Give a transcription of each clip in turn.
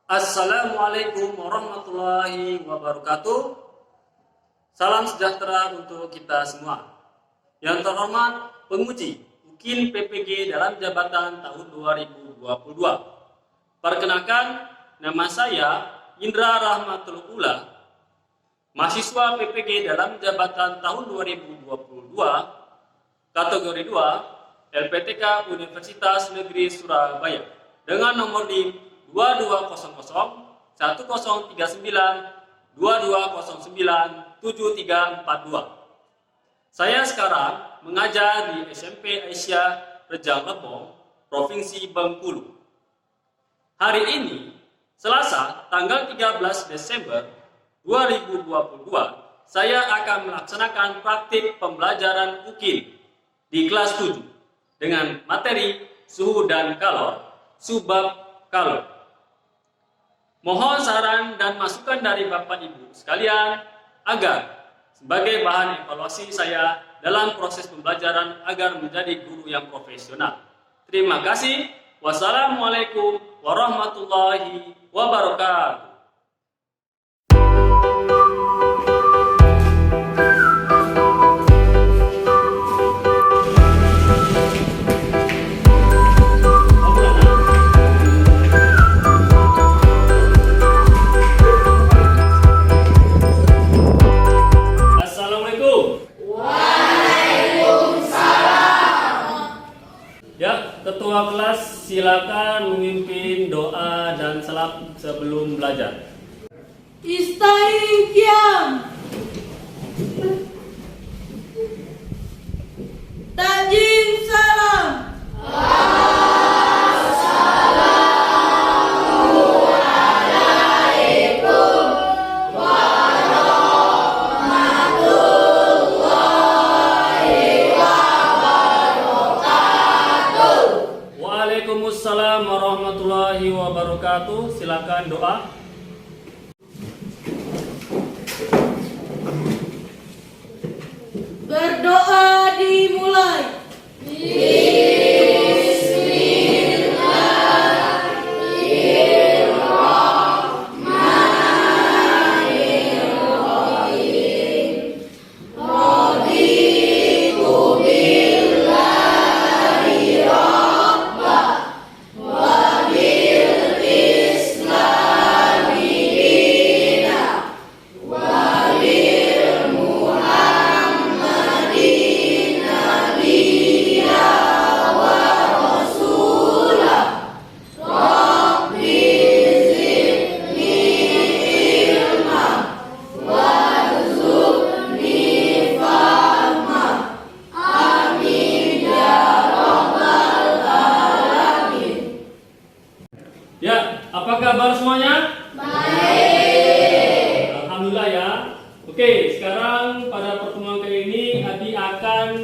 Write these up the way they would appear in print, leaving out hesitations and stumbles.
Assalamualaikum warahmatullahi wabarakatuh. Salam sejahtera untuk kita semua. Yang terhormat penguji UKIN PPG dalam jabatan tahun 2022. Perkenalkan, nama saya Indra Rahmatul Ula, mahasiswa PPG dalam jabatan tahun 2022, kategori 2, LPTK Universitas Negeri Surabaya, dengan nomor NIM 2200 1039 2209 7342. Saya sekarang mengajar di SMP Aisyah Rejang Lebong, Provinsi Bengkulu. Hari ini, Selasa, tanggal 13 Desember 2022, saya akan melaksanakan praktik pembelajaran UKIN di kelas 7 dengan materi suhu dan kalor, subbab kalor. Mohon saran dan masukan dari Bapak Ibu sekalian agar sebagai bahan evaluasi saya dalam proses pembelajaran agar menjadi guru yang profesional. Terima kasih. Wassalamualaikum warahmatullahi wabarakatuh. Ketua kelas silakan memimpin doa dan salam sebelum belajar. Istighfar. Tajim salam. Waalaikumsalam warahmatullahi wabarakatuh. Silakan doa. Berdoa dimulai. Ya, apa kabar semuanya? Baik. Alhamdulillah ya. Oke, sekarang pada pertemuan kali ini kita akan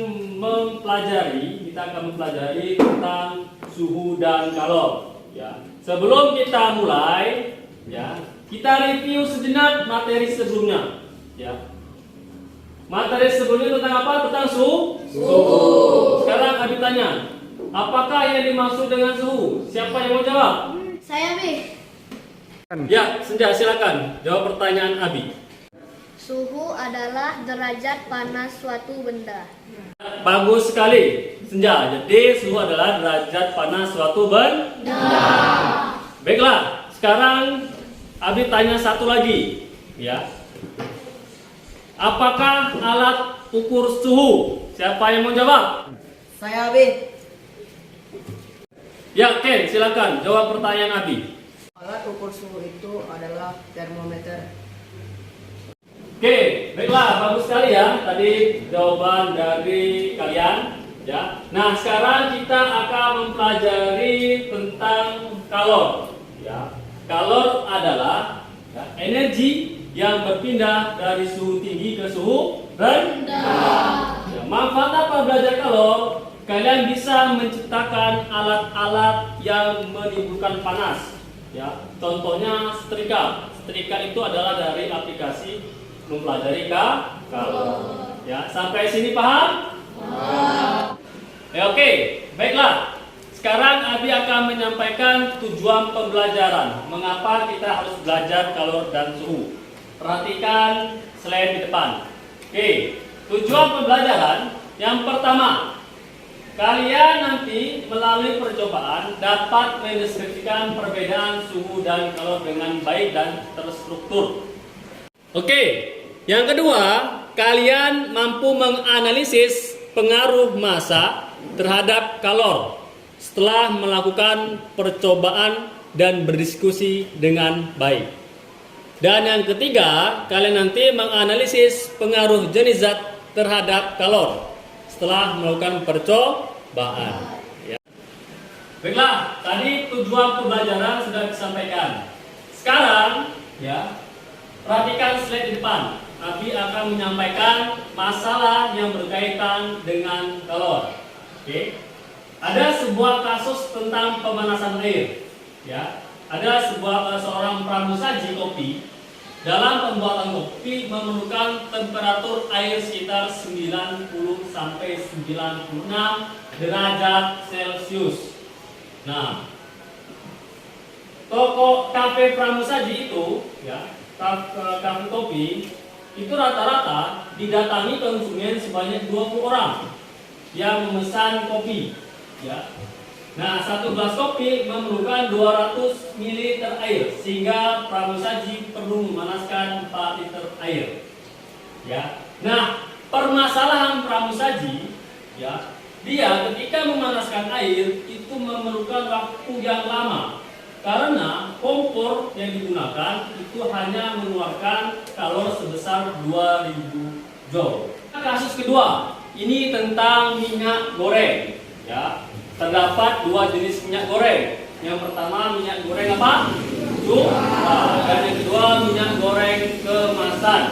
mempelajari tentang suhu dan kalor. Ya, sebelum kita mulai, ya, kita review sejenak materi sebelumnya. Ya, materi sebelumnya tentang apa? Tentang suhu. Sekarang Abi tanya, apakah yang dimaksud dengan suhu? Siapa yang mau jawab? Saya B. Ya, Senja silakan jawab pertanyaan Abi. Suhu adalah derajat panas suatu benda. Bagus sekali, Senja. Jadi suhu adalah derajat panas suatu benda. Baiklah, sekarang Abi tanya satu lagi, ya. Apakah alat ukur suhu? Siapa yang mau jawab? Saya B. Ya, Ken, silakan jawab pertanyaan Abi. Alat ukur suhu itu adalah termometer. Oke, baiklah, bagus sekali ya tadi jawaban dari kalian, ya. Nah, sekarang kita akan mempelajari tentang kalor, ya. Kalor adalah ya, energi yang berpindah dari suhu tinggi ke suhu rendah. Ya, manfaat apa belajar kalor? Kalian bisa menciptakan alat-alat yang menimbulkan panas. Ya, contohnya setrika. Setrika itu adalah dari aplikasi mempelajari kalor. Ya, sampai sini paham? Ya, oke. Baiklah. sekarang Abi akan menyampaikan tujuan pembelajaran. Mengapa kita harus belajar kalor dan suhu. Perhatikan slide di depan. Oke, tujuan pembelajaran yang pertama, kalian nanti melalui percobaan dapat mendeskripsikan perbedaan suhu dan kalor dengan baik dan terstruktur. Oke, yang kedua, kalian mampu menganalisis pengaruh massa terhadap kalor setelah melakukan percobaan dan berdiskusi dengan baik. Dan yang ketiga, kalian nanti menganalisis pengaruh jenis zat terhadap kalor setelah melakukan percobaan. Ya. Baiklah, tadi tujuan pembelajaran sudah disampaikan. Sekarang, ya, perhatikan slide di depan. Abi akan menyampaikan masalah yang berkaitan dengan kalor. Oke. Ada sebuah kasus tentang pemanasan air. Ya. Ada seorang pramusaji kopi dalam pembuatan kopi memerlukan temperatur air sekitar 90 sampai 96 derajat Celcius. Nah, toko kafe pramusaji itu, ya, kafe kopi itu rata-rata didatangi konsumen sebanyak 20 orang yang memesan kopi, ya. Nah, satu gelas kopi memerlukan 200 ml air, sehingga pramusaji perlu memanaskan 4 liter air. Ya. Nah, permasalahan pramusaji, ya, dia ketika memanaskan air itu memerlukan waktu yang lama karena kompor yang digunakan itu hanya mengeluarkan kalor sebesar 2000 joule. Kasus kedua, ini tentang minyak goreng, ya. Terdapat dua jenis minyak goreng. Yang pertama minyak goreng apa? Curah. Dan yang kedua minyak goreng kemasan.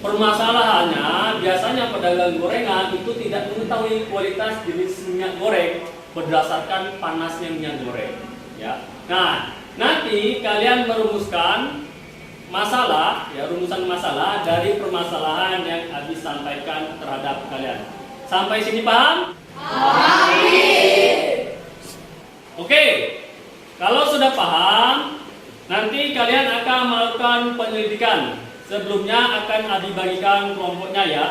Permasalahannya biasanya pedagang gorengan itu tidak mengetahui kualitas jenis minyak goreng berdasarkan panasnya minyak goreng. Ya. Nah, nanti kalian merumuskan masalah, ya, rumusan masalah dari permasalahan yang Abi sampaikan terhadap kalian. Sampai sini paham? Oke, kalau sudah paham, nanti kalian akan melakukan penyelidikan. Sebelumnya akan Abi bagikan kelompoknya, ya.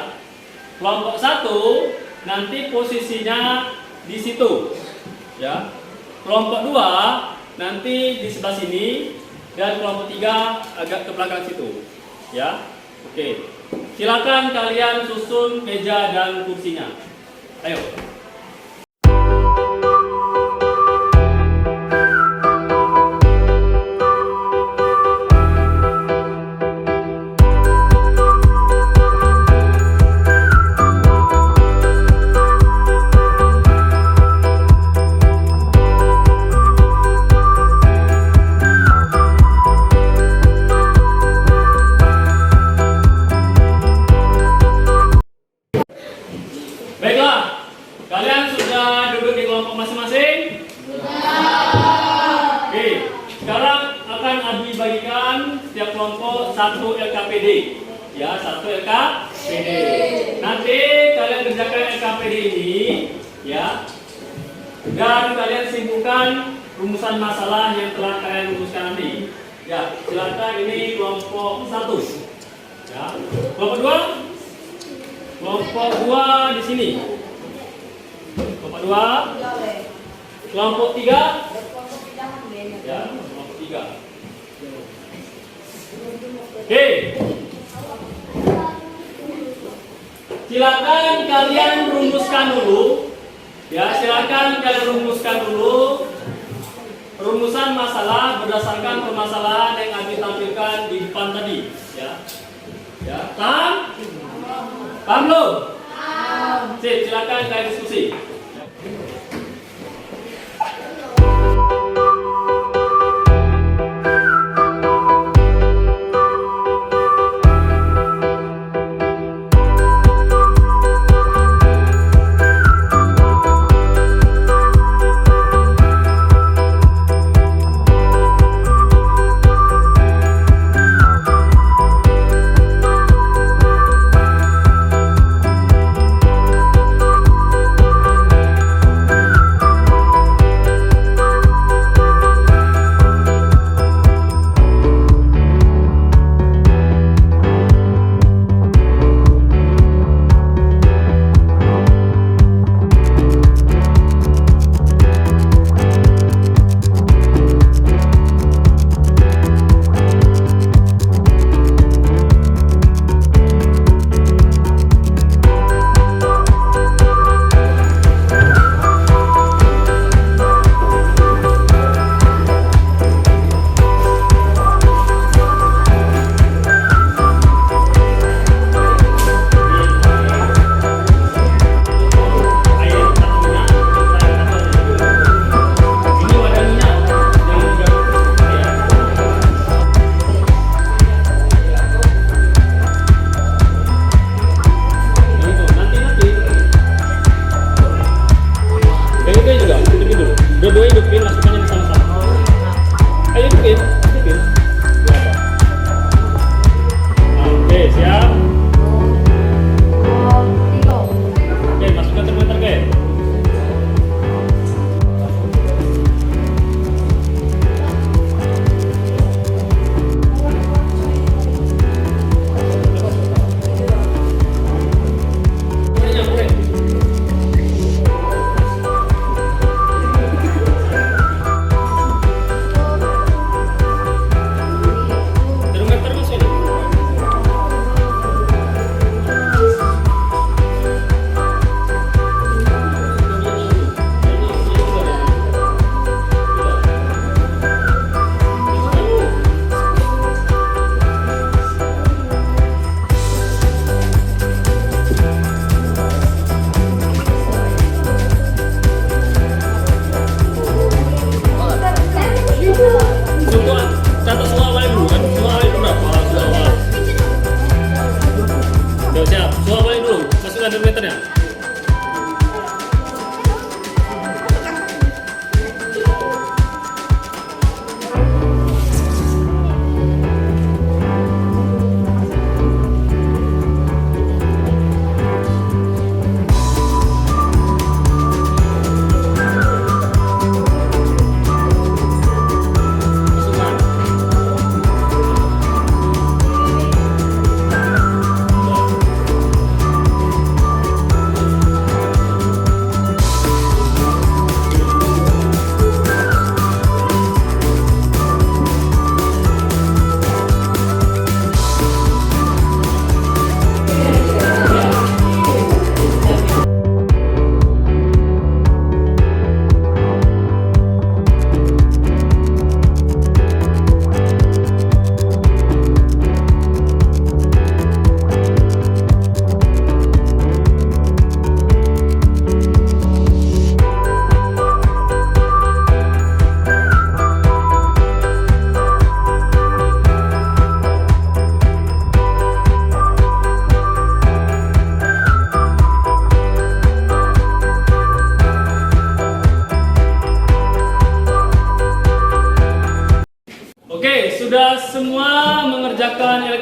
Kelompok 1 nanti posisinya di situ, ya. Kelompok 2 nanti di sebelah sini, dan kelompok 3 agak ke belakang situ, ya. Oke, silakan kalian susun meja dan kursinya. Ayo. Baiklah, kalian sudah duduk di kelompok masing-masing? Sudah. Oke, sekarang akan Abi bagikan setiap kelompok 1 LKPD. Ya, 1 LKPD. Nanti kalian kerjakan LKPD ini, ya. Dan kalian simpulkan rumusan masalah yang telah kalian rumuskan nanti. Ya, silakan ini kelompok 1. Ya. Kelompok 2? Kelompok 2 di sini. Kelompok 2. Kelompok 3. Ya, kelompok 3. Oke. Silakan kalian rumuskan dulu. Ya, silakan kalian rumuskan dulu rumusan masalah berdasarkan permasalahan yang Abi tampilkan di depan tadi. Ya. Ya, paham? Paham belum? Paham. Sip, silakan kalian diskusi.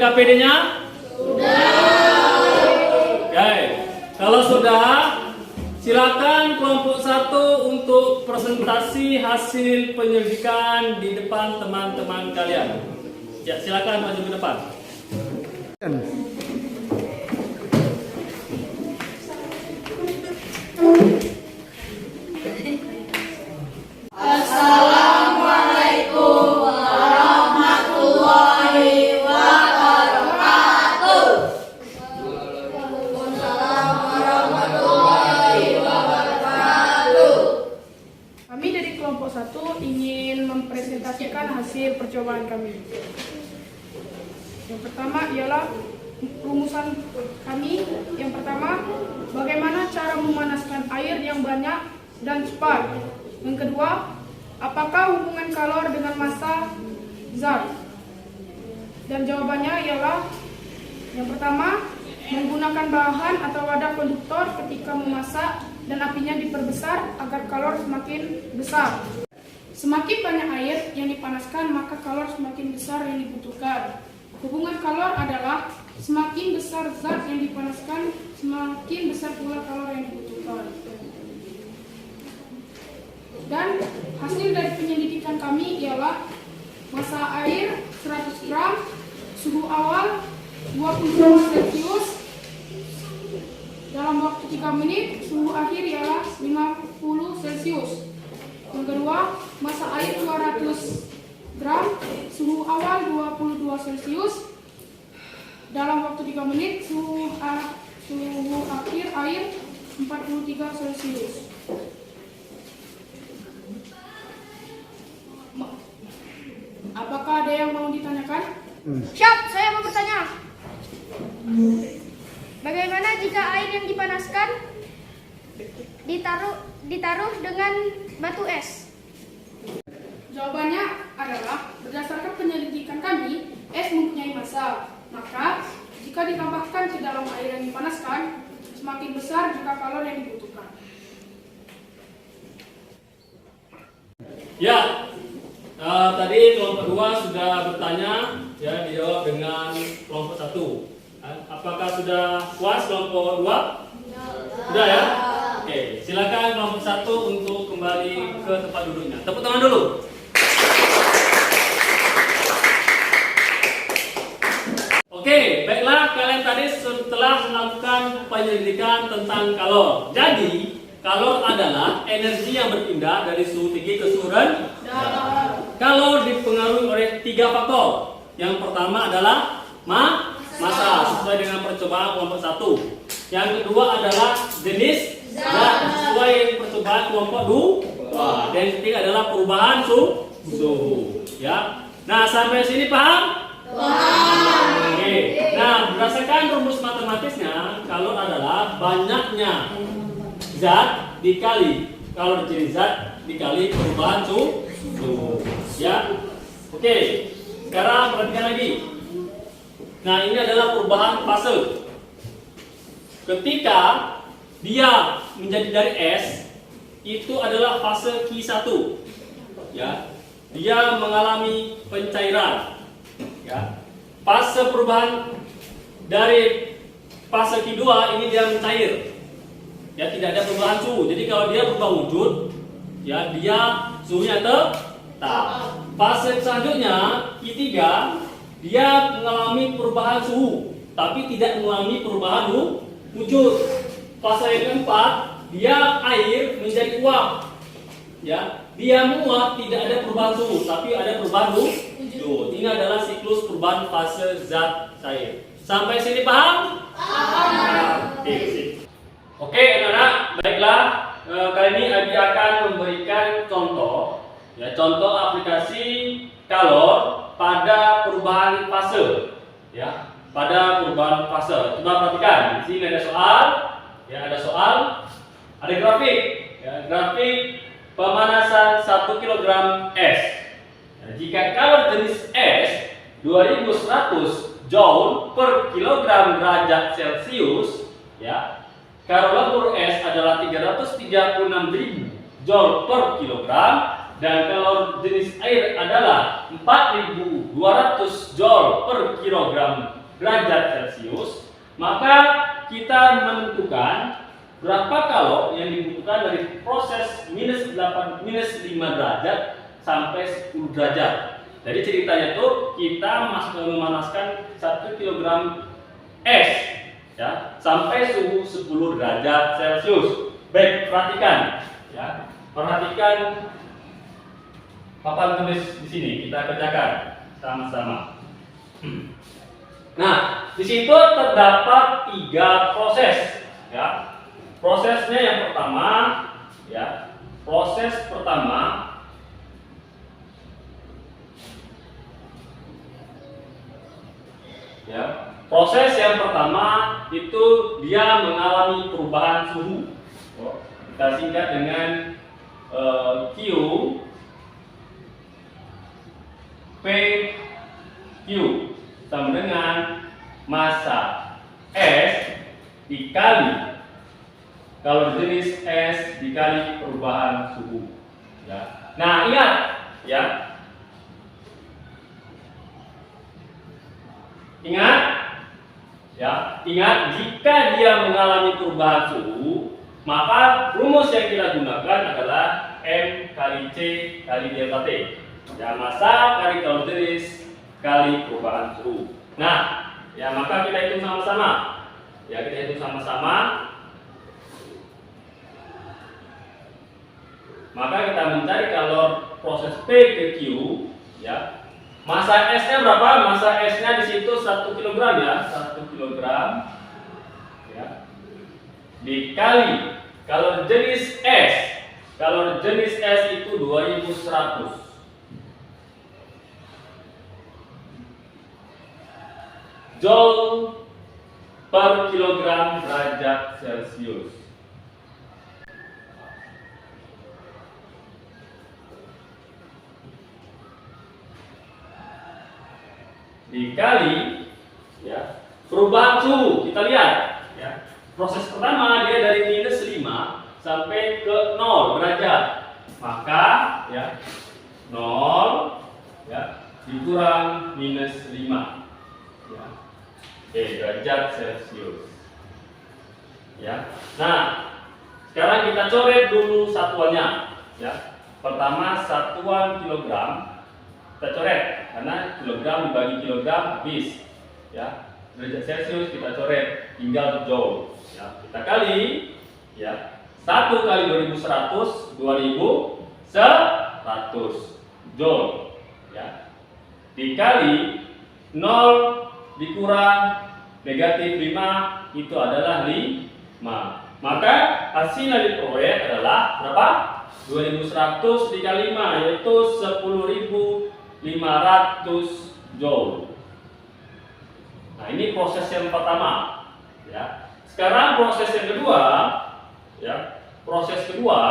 KPD-nya? Oke. Kalau sudah, silakan kelompok 1 untuk presentasi hasil penyelidikan di depan teman-teman kalian. Ya, silakan maju ke depan. Assalamualaikum warahmatullahi wabarakatuh. Kami dari kelompok 1 ingin mempresentasikan hasil percobaan kami. Yang pertama ialah rumusan kami. Yang pertama, bagaimana cara memanaskan air yang banyak dan cepat. Yang kedua, apakah hubungan kalor dengan massa zat? Dan jawabannya ialah yang pertama, menggunakan bahan atau wadah konduktor ketika memasak dan apinya diperbesar agar kalor semakin besar. Semakin banyak air yang dipanaskan, maka kalor semakin besar yang dibutuhkan. Hubungan kalor adalah semakin besar zat yang dipanaskan, semakin besar pula kalor yang dibutuhkan. Dan hasil dari penyelidikan kami ialah massa air 100 gram, suhu awal 20 Celcius, dalam waktu 3 menit, suhu akhir ialah 50 Celcius. Yang kedua, massa air 200 gram, suhu awal 22 Celcius, dalam waktu 3 menit, suhu akhir air 43 Celcius. Apakah ada yang mau ditanyakan? Siap, saya mau bertanya. Bagaimana jika air yang dipanaskan ditaruh dengan batu es? Jawabannya adalah berdasarkan penyelidikan kami, es mempunyai massa. Maka jika ditambahkan ke dalam air yang dipanaskan, semakin besar jika kalor yang dibutuhkan. Ya, tadi kelompok 2 sudah bertanya, ya dijawab dengan kelompok 1. Apakah sudah puas kelompok 2? Sudah ya? Oke, silakan kelompok 1 untuk kembali ke tempat duduknya. Tepuk tangan dulu. Oke, baiklah, kalian tadi setelah melakukan penyelidikan tentang kalor. Jadi, kalor adalah energi yang berpindah dari suhu tinggi ke suhu rendah. Kalor dipengaruhi oleh 3 faktor. Yang pertama adalah massa sesuai dengan percobaan kelompok 1. Yang kedua adalah jenis zat sesuai percobaan kelompok 2. Dan yang ketiga adalah perubahan suhu. Ya. Nah, sampai sini paham? Paham. Oke. Nah, berdasarkan rumus matematisnya, kalor adalah banyaknya zat dikali kalor jenis zat dikali perubahan suhu. Ya. Oke. Sekarang perhatikan lagi. Nah, ini adalah perubahan fase. Ketika dia menjadi dari es, itu adalah fase Q1. Ya. Dia mengalami pencairan. Ya. Fase perubahan dari fase Q2 ini dia mencair. Ya, tidak ada perubahan suhu. Jadi kalau dia berubah wujud, ya dia suhunya tetap. Fase selanjutnya Q3 dia mengalami perubahan suhu, tapi tidak mengalami perubahan wujud. Fase yang keempat dia air menjadi uap. Ya, dia menguap, tidak ada perubahan suhu, tapi ada perubahan wujud. Ini adalah siklus perubahan fase zat cair. Sampai sini paham? Paham. Oke, sip. Oke, anak-anak, baiklah. Kali ini Abi akan memberikan contoh, ya, contoh aplikasi kalor pada perubahan fase, ya, pada perubahan fase. Coba perhatikan, di sini ada soal, ya, ada grafik, ya, grafik pemanasan 1 kg es. Nah, jika kalor jenis es 2100 joule per kilogram derajat Celcius, ya, kalor lembur es adalah 336.000 joule per kilogram, dan kalori jenis air adalah 4.200 Joule per kilogram derajat Celcius, maka kita menentukan berapa kalori yang dibutuhkan dari proses -5 derajat sampai 10 derajat. Jadi ceritanya tuh kita memanaskan 1 kg es ya sampai suhu 10 derajat Celcius. Baik, perhatikan ya. Perhatikan papan tulis di sini, kita kerjakan sama-sama. Nah, di situ terdapat 3 proses ya. Prosesnya yang pertama ya. Proses pertama ya, proses yang pertama itu dia mengalami perubahan suhu. Kita singkat dengan Q P Q sama dengan massa S dikali kalau jenis S dikali perubahan suhu. Ya. Nah, ingat ya. Ingat jika dia mengalami perubahan suhu, maka rumus yang kita gunakan adalah M kali C kali delta T. Ya, massa kali kalori jenis kali perubahan suhu. Nah, ya maka kita hitung sama-sama. Ya, kita hitung sama-sama. Maka kita mencari kalori proses P ke Q, ya. Massa S-nya berapa? Massa S-nya di situ 1 kg ya, 1 kg ya. Dikali kalori jenis S. Kalori jenis S itu 2100. Joule per kilogram derajat Celcius. Dikali ya perubahan suhu, kita lihat ya. Proses pertama dia dari -5 sampai ke 0 derajat. Maka ya 0 ya dikurang -5 ya. Derajat Celcius. Ya. Nah, sekarang kita coret dulu satuannya ya. Pertama satuan kilogram kita coret karena kilogram dibagi kilogram habis ya. Derajat Celcius kita coret tinggal joule ya. Kita kali ya 1 kali 2100 2100 joule ya. Dikali 0 dikurang negatif 5 itu adalah 5. Maka hasil yang diperoleh adalah berapa? 2100 dikali 5 yaitu 10.500 joule. Nah, ini proses yang pertama ya. Sekarang proses yang kedua ya. Proses kedua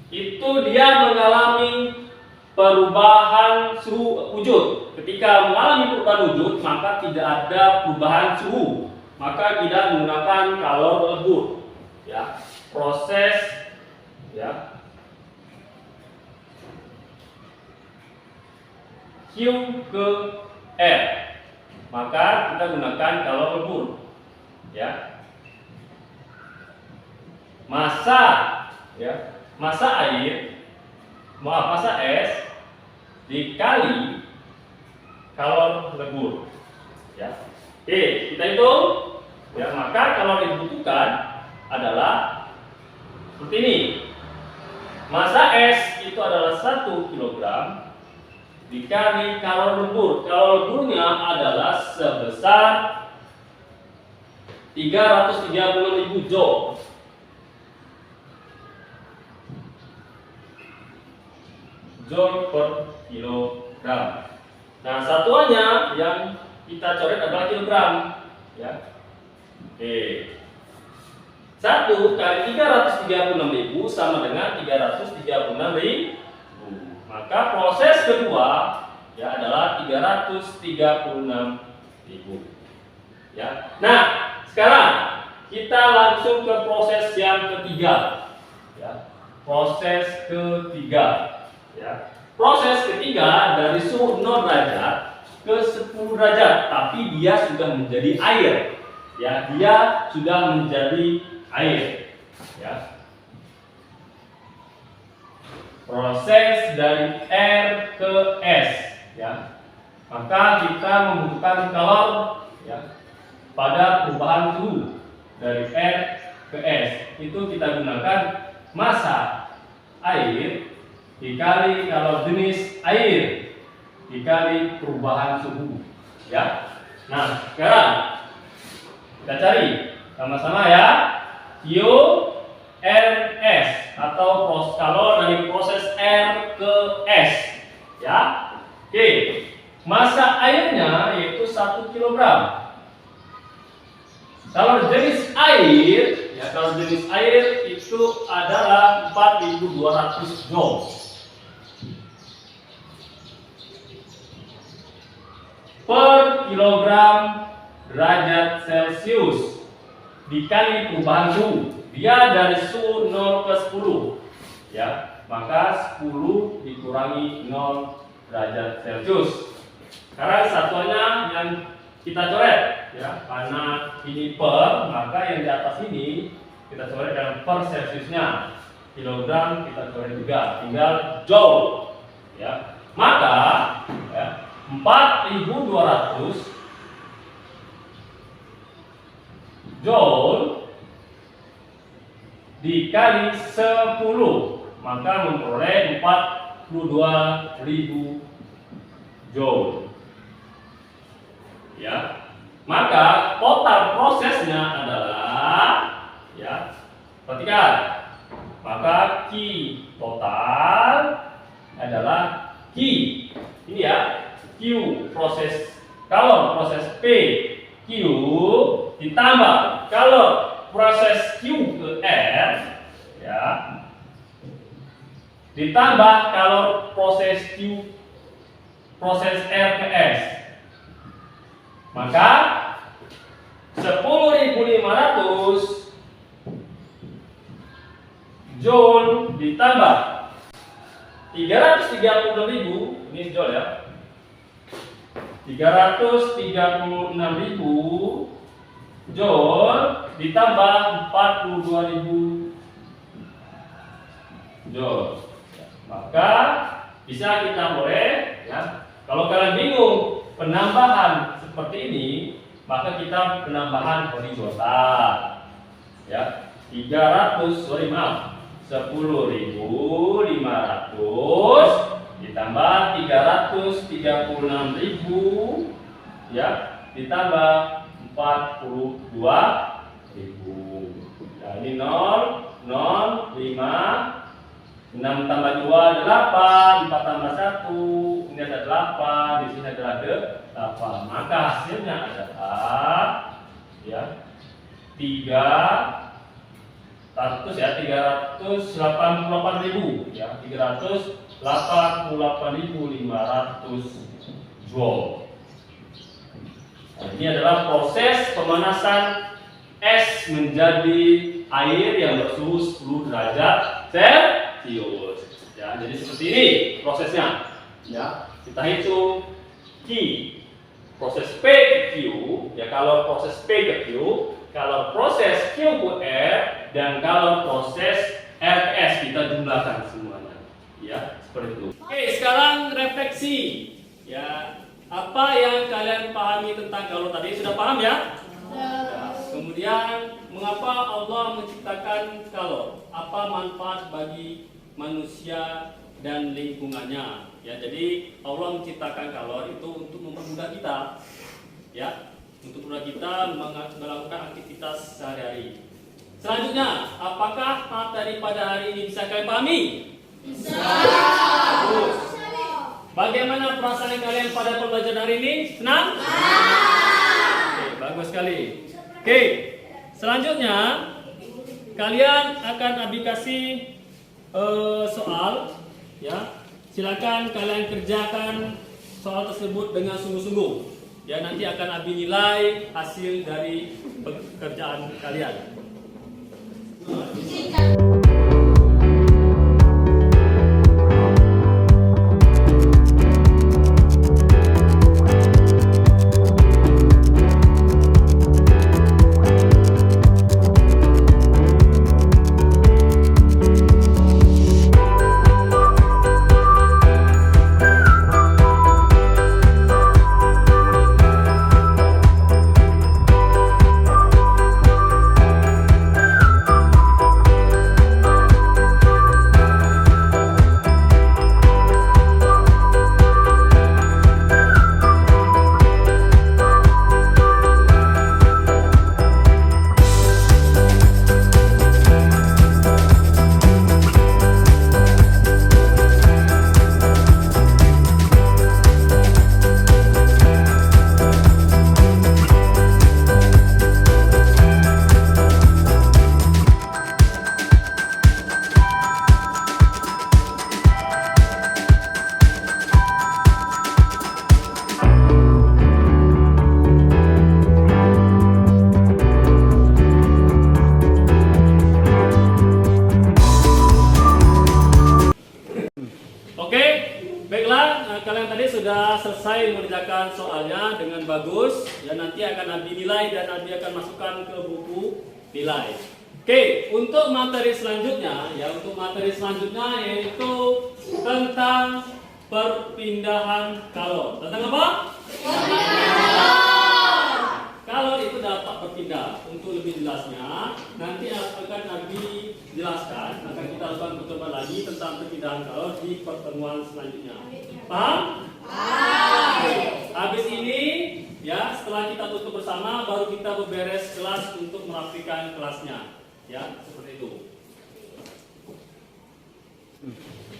itu dia mengalami perubahan suhu wujud. Ketika mengalami perubahan wujud, maka tidak ada perubahan suhu. Maka tidak menggunakan kalori lebur. Ya, proses ya Q ke R. Maka kita gunakan kalori lebur. Ya. Massa ya, massa air, massa es dikali kalori lebur ya. Oke, kita hitung ya, maka kalori yang dibutuhkan adalah seperti ini. Massa es itu adalah 1 kg dikali kalori lebur. Kalori leburnya adalah sebesar 336.000 joule. Joule per kilogram. Nah, satuannya yang kita coret adalah kilogram ya. Oke. 1 kali 336.000 sama dengan 336.000. Maka proses kedua ya adalah 336.000. Ya. Nah, sekarang kita langsung ke proses yang ketiga. Ya. proses ketiga. Ya. Proses ketiga dari suhu 0 derajat ke 10 derajat, tapi dia sudah menjadi air. Ya, dia sudah menjadi air. Ya. Proses dari R ke S. Ya. Maka kita membutuhkan kalor ya, pada perubahan suhu dari R ke S. Itu kita gunakan massa air dikali kalor jenis air dikali perubahan suhu. Ya. Nah, sekarang kita cari sama-sama ya. QRS atau kalor dari proses R ke S. Ya. Oke. Massa airnya yaitu 1 kg. Kalau jenis air, ya kalau jenis air itu adalah 4.200 joule per kilogram derajat Celcius dikali perubahan suhu. Dia dari suhu 0 ke 10. Ya, maka 10 dikurangi 0 derajat Celcius. Sekarang satuannya yang kita coret ya, karena ini per, maka yang di atas ini kita coret dengan per Celciusnya. Kilogram kita coret juga, tinggal joule. Ya. Maka ya, 4.200 joule dikali 10, maka memperoleh 42.000 joule. Ya, maka total prosesnya adalah ya, perhatikan, maka Q total adalah Q ini ya, Q proses kalor proses P Q ditambah kalor proses Q ke R ya, ditambah kalor proses Q proses R ke S. Maka 10.500 joule ditambah 336.000, ini joule ya, 336.000 joule ditambah 42.000 joule. Maka bisa kita boleh ya, kalau kalian bingung penambahan seperti ini, maka kita penambahan horizontal ya, 10.500 ditambah 336.000 ya, ditambah 42.000. Nah, ini 0 0 5 6 tambah 2 8, 4 tambah 1, ini ada 8, di sini ada 8. Maka hasilnya adalah ya 388.000 ya, 388.500 joule. Nah, ini adalah proses pemanasan es menjadi air yang bersuhu 10 derajat Celcius. Ya, jadi seperti ini prosesnya. Ya, kita hitung Q, proses P ke Q. Ya, kalau proses P ke Q, kalau proses Q ke R, dan kalau proses R ke S, kita jumlahkan semuanya. Ya, seperti itu. Oke, sekarang refleksi. Ya, apa yang kalian pahami tentang kalor tadi? Sudah paham ya? Ya. Kemudian, mengapa Allah menciptakan kalor? Apa manfaat bagi manusia dan lingkungannya? Ya, jadi Allah menciptakan kalor itu untuk mempermudah kita, ya, untuk mempermudah kita melakukan aktivitas sehari-hari. Selanjutnya, apakah materi pada hari ini bisa kalian pahami? Bisa. Bagus. Bagaimana perasaan kalian pada pembelajaran hari ini? Senang? Oke, bagus sekali. Oke, selanjutnya kalian akan Abi kasih soal, ya. Silakan kalian kerjakan soal tersebut dengan sungguh-sungguh. Ya, nanti akan Abi nilai hasil dari pekerjaan kalian. selesai mengerjakan soalnya dengan bagus, ya nanti akan Abi nilai dan Abi akan masukkan ke buku nilai. Oke, untuk materi selanjutnya, yaitu tentang perpindahan kalor. Tentang apa? Kalor itu dapat berpindah. Untuk lebih jelasnya, nanti akan Abi jelaskan, akan kita lakukan percobaan lagi tentang perpindahan kalor di pertemuan selanjutnya. Paham? Habis ini, ya setelah kita tutup bersama, baru kita beberes kelas untuk merapikan kelasnya. Ya, seperti itu.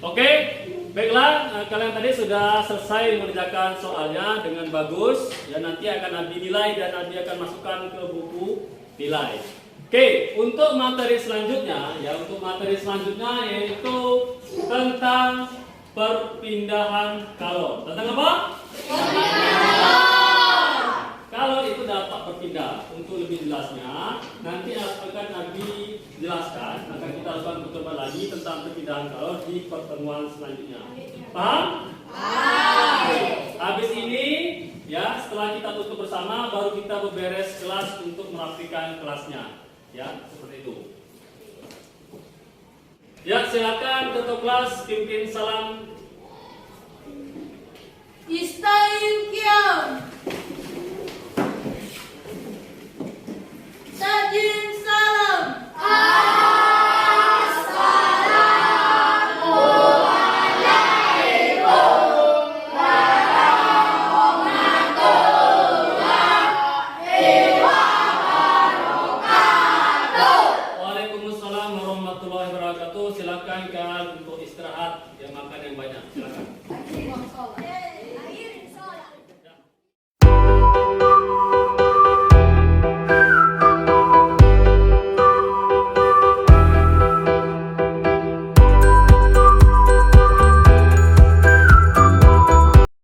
Oke, baiklah, kalian tadi sudah selesai mengerjakan soalnya dengan bagus, ya nanti akan Abi nilai dan Abi akan masukkan ke buku nilai. Oke, untuk materi selanjutnya, yaitu tentang perpindahan kalor. Tentang apa? Kalor itu dapat berpindah. Untuk lebih jelasnya, nanti akan Abi jelaskan, akan kita lakukan percobaan lagi tentang perpindahan kalor di pertemuan selanjutnya. Paham? Habis ini, ya setelah kita tutup bersama, baru kita beberes kelas untuk merapikan kelasnya. Ya, seperti itu. Ya, silakan tutup kelas, pimpin salam. Istaim kiam.